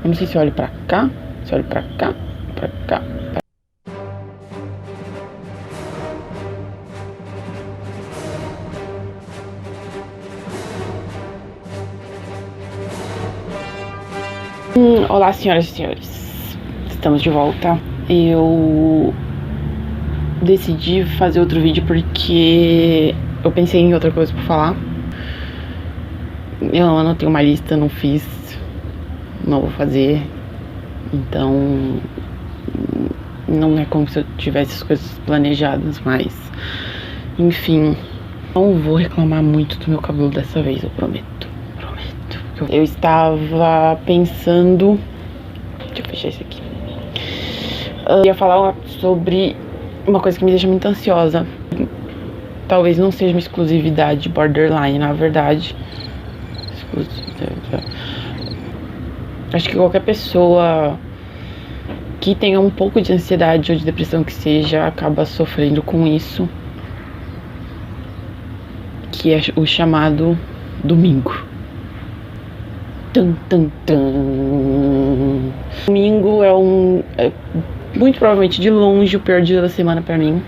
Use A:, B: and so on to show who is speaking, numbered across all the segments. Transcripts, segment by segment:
A: Eu não sei se eu olho pra cá, se eu olho pra cá, pra cá. Olá, senhoras e senhores. Estamos de volta. Eu decidi fazer outro vídeo porque eu pensei em outra coisa pra falar. Eu anotei uma lista, não fiz, não vou fazer. Então não é como se eu tivesse as coisas planejadas, mas enfim, não vou reclamar muito do meu cabelo dessa vez, eu prometo. Eu estava pensando, deixa eu fechar isso aqui. Eu ia falar sobre uma coisa que me deixa muito ansiosa. Talvez não seja uma exclusividade borderline, na verdade. Acho que qualquer pessoa que tenha um pouco de ansiedade ou de depressão que seja, acaba sofrendo com isso, que é o chamado domingo. Domingo é muito provavelmente de longe o pior dia da semana pra mim,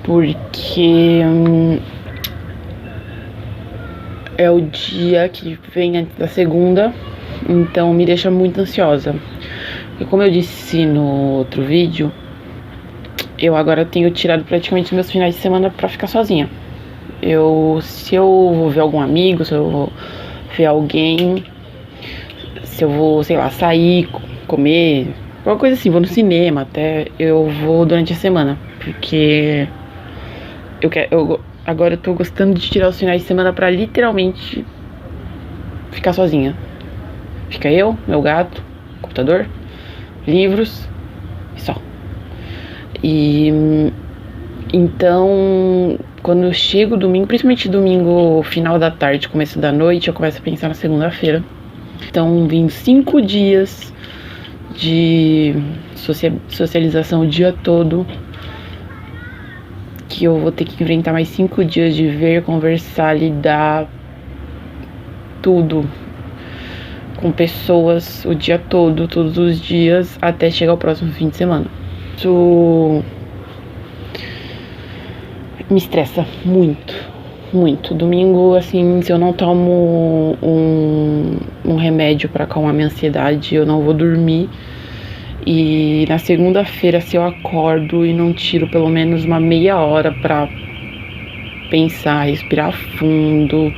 A: porque é o dia que vem antes da segunda, então me deixa muito ansiosa. E como eu disse no outro vídeo, eu agora tenho tirado praticamente meus finais de semana pra ficar sozinha. Se eu vou ver algum amigo, se eu vou ver alguém, se eu vou, sei lá, sair, comer, qualquer coisa assim, vou no cinema até, eu vou durante a semana, porque agora eu tô gostando de tirar os finais de semana pra literalmente ficar sozinha. Fica eu, meu gato, computador, livros e só. E então, quando eu chego domingo, principalmente domingo final da tarde, começo da noite, eu começo a pensar na segunda-feira. Então, vim 5 dias de socialização o dia todo, que eu vou ter que enfrentar mais 5 dias de ver, conversar, lidar, tudo com pessoas o dia todo, todos os dias, até chegar o próximo fim de semana. Isso me estressa muito, muito. Domingo, assim, se eu não tomo um remédio pra acalmar minha ansiedade, eu não vou dormir. E na segunda-feira, se eu acordo e não tiro pelo menos uma meia hora pra pensar, respirar fundo,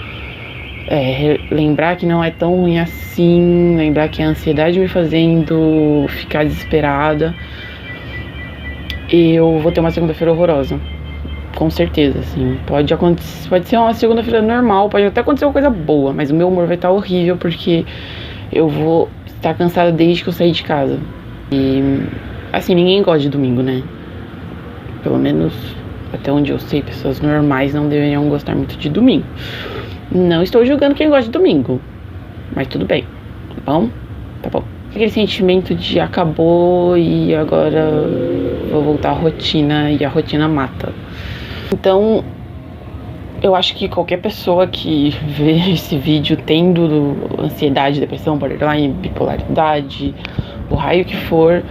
A: lembrar que não é tão ruim assim, lembrar que a ansiedade me fazendo ficar desesperada, eu vou ter uma segunda-feira horrorosa. Com certeza, assim, pode ser uma segunda-feira normal, pode até acontecer uma coisa boa, mas o meu humor vai estar horrível porque eu vou estar cansada desde que eu saí de casa. E, assim, ninguém gosta de domingo, né? Pelo menos até onde eu sei, pessoas normais não deveriam gostar muito de domingo. Não estou julgando quem gosta de domingo, mas tudo bem, tá bom? Tá bom. Aquele sentimento de acabou e agora vou voltar à rotina e a rotina mata. Então, eu acho que qualquer pessoa que vê esse vídeo tendo ansiedade, depressão, borderline, bipolaridade, o raio que for,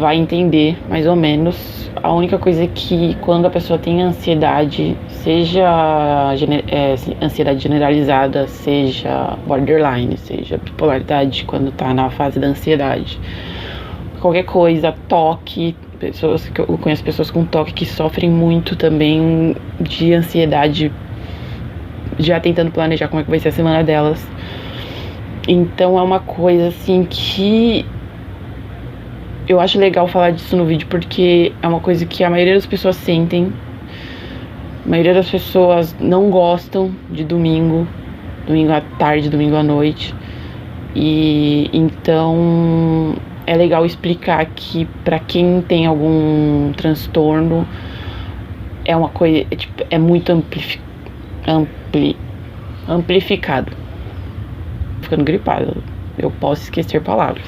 A: vai entender mais ou menos. A única coisa é que quando a pessoa tem ansiedade, seja ansiedade generalizada, seja borderline, seja bipolaridade, quando tá na fase da ansiedade, qualquer coisa, toque, eu conheço pessoas com toque que sofrem muito também de ansiedade, já tentando planejar como é que vai ser a semana delas. Então é uma coisa assim que eu acho legal falar disso no vídeo, porque é uma coisa que a maioria das pessoas sentem. A maioria das pessoas não gostam de domingo à tarde, domingo à noite. E então é legal explicar que pra quem tem algum transtorno é uma coisa, é muito amplificado. Tô ficando gripada, eu posso esquecer palavras.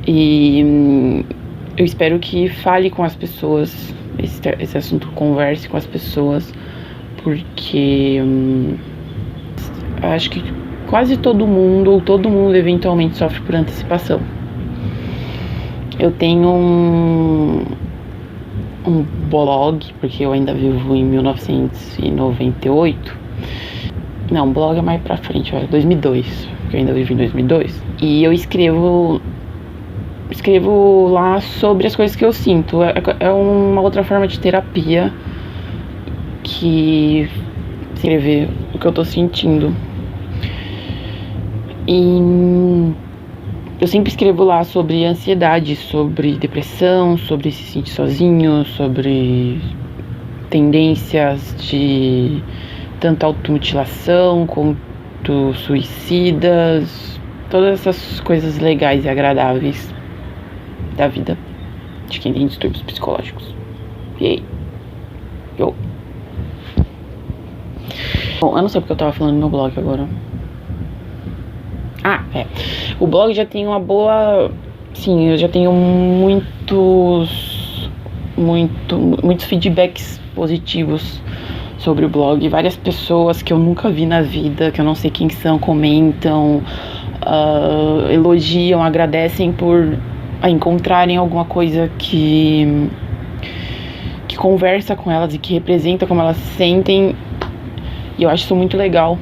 A: E eu espero que fale com as pessoas esse assunto, converse com as pessoas, porque acho que quase todo mundo, ou todo mundo eventualmente sofre por antecipação. Eu tenho um blog, porque eu ainda vivo em 1998. Não, blog é mais pra frente, 2002, porque eu ainda vivo em 2002. E eu escrevo lá sobre as coisas que eu sinto. É uma outra forma de terapia que escrever o que eu tô sentindo. E eu sempre escrevo lá sobre ansiedade, sobre depressão, sobre se sentir sozinho, sobre tendências de tanto automutilação quanto suicidas, todas essas coisas legais e agradáveis da vida de quem tem distúrbios psicológicos. E aí? Bom, eu não sei porque eu tava falando no meu blog agora. O blog já tem uma boa... Sim, eu já tenho muitos feedbacks positivos sobre o blog. Várias pessoas que eu nunca vi na vida, que eu não sei quem são, comentam, elogiam, agradecem por encontrarem alguma coisa que conversa com elas e que representa como elas se sentem. E eu acho isso muito legal.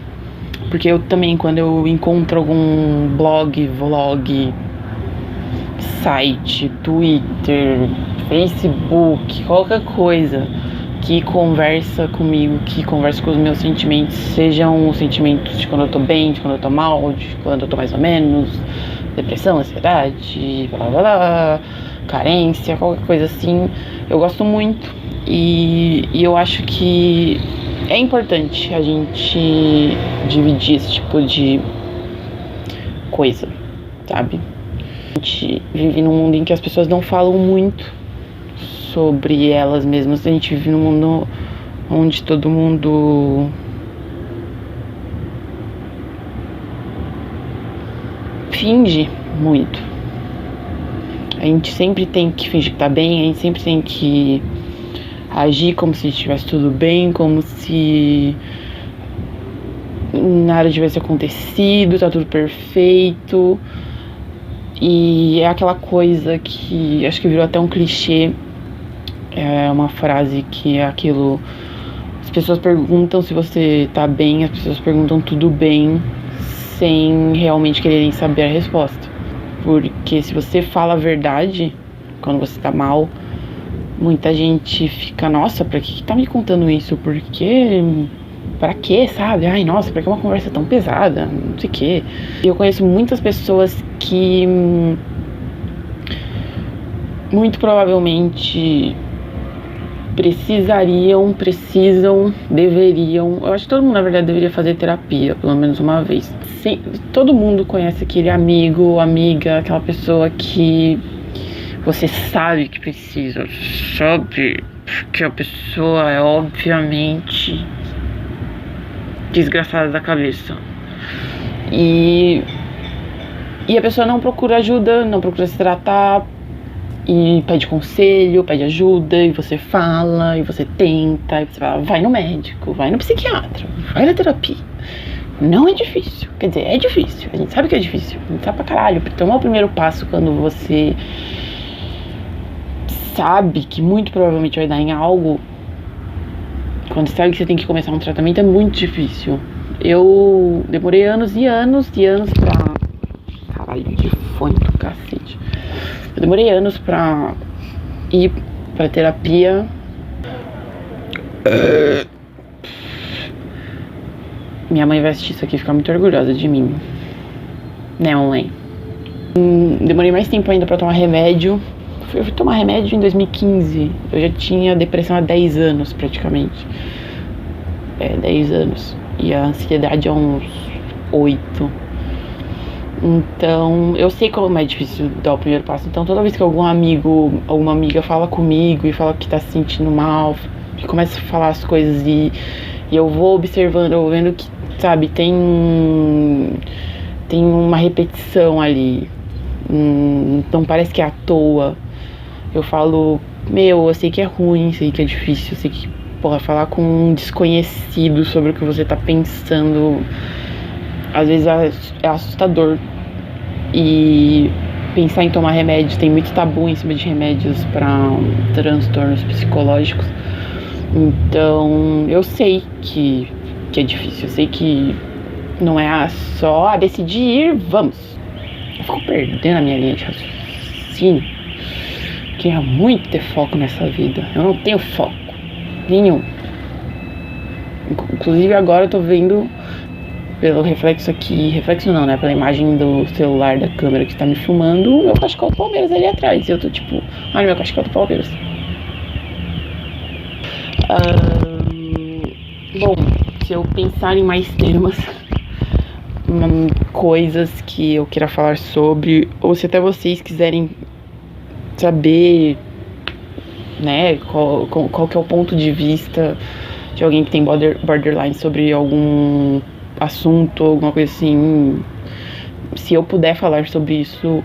A: Porque eu também, quando eu encontro algum blog, vlog, site, Twitter, Facebook, qualquer coisa que conversa comigo, que conversa com os meus sentimentos, sejam os sentimentos de quando eu tô bem, de quando eu tô mal, de quando eu tô mais ou menos, depressão, ansiedade, blá blá blá, carência, qualquer coisa assim, eu gosto muito. E eu acho que é importante a gente dividir esse tipo de coisa, sabe? A gente vive num mundo em que as pessoas não falam muito sobre elas mesmas. A gente vive num mundo onde todo mundo finge muito. A gente sempre tem que fingir que tá bem, a gente sempre tem que agir como se estivesse tudo bem, como se nada tivesse acontecido, tá tudo perfeito. E é aquela coisa que acho que virou até um clichê. É uma frase que é aquilo: as pessoas perguntam se você tá bem, as pessoas perguntam tudo bem, sem realmente quererem saber a resposta. Porque se você fala a verdade quando você tá mal, muita gente fica: nossa, pra que tá me contando isso? Porque... pra quê, sabe? Ai, nossa, pra que uma conversa tão pesada? Não sei o quê. Eu conheço muitas pessoas que muito provavelmente precisam, deveriam. Eu acho que todo mundo, na verdade, deveria fazer terapia, pelo menos uma vez. Todo mundo conhece aquele amigo, amiga, aquela pessoa que você sabe que precisa, sabe? Que a pessoa é obviamente desgraçada da cabeça. E a pessoa não procura ajuda, não procura se tratar, e pede conselho, pede ajuda, e você fala, e você tenta, e você fala: vai no médico, vai no psiquiatra, vai na terapia. Não é difícil, quer dizer, é difícil, a gente sabe que é difícil, a gente sabe pra caralho. Tomar o primeiro passo quando você sabe que muito provavelmente vai dar em algo, quando você sabe que você tem que começar um tratamento, é muito difícil. Eu demorei anos e anos e anos pra... Caralho, que fone do cacete. Eu demorei anos pra ir pra terapia. Minha mãe vai assistir isso aqui e ficar muito orgulhosa de mim. Né, mãe? Demorei mais tempo ainda pra tomar remédio. Eu fui tomar remédio em 2015. Eu já tinha depressão há 10 anos, praticamente. 10 anos. E a ansiedade há uns 8. Então, eu sei como é difícil dar o primeiro passo. Então, toda vez que algum amigo, alguma amiga fala comigo e fala que tá se sentindo mal, e começa a falar as coisas e eu vou observando, eu vou vendo que, sabe, tem uma repetição ali. Então, parece que é à toa. Eu falo: eu sei que é ruim, sei que é difícil, sei que, falar com um desconhecido sobre o que você tá pensando às vezes é assustador. E pensar em tomar remédio, tem muito tabu em cima de remédios para transtornos psicológicos. Então, eu sei que é difícil, eu sei que não é só decidir, vamos. Eu fico perdendo a minha linha de raciocínio. Queria muito ter foco nessa vida. Eu não tenho foco nenhum. Inclusive agora eu tô vendo pelo reflexo aqui, reflexo não, né? Pela imagem do celular da câmera que tá me filmando, o meu cachecol do Palmeiras ali atrás. E eu tô tipo, olha meu cachecol do Palmeiras. Bom, se eu pensar em mais temas, coisas que eu queira falar sobre, ou se até vocês quiserem saber, né, qual que é o ponto de vista de alguém que tem borderline sobre algum assunto, alguma coisa assim, se eu puder falar sobre isso,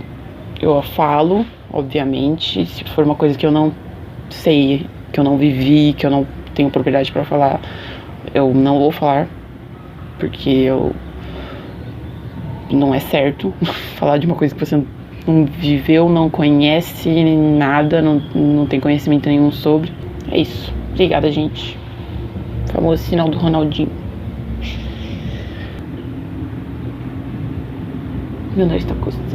A: eu falo, obviamente. Se for uma coisa que eu não sei, que eu não vivi, que eu não tenho propriedade pra falar, eu não vou falar, porque não é certo falar de uma coisa que você não viveu, não conhece nada, não tem conhecimento nenhum sobre. É isso. Obrigada, gente. Famoso sinal do Ronaldinho. Meu nariz tá coçando.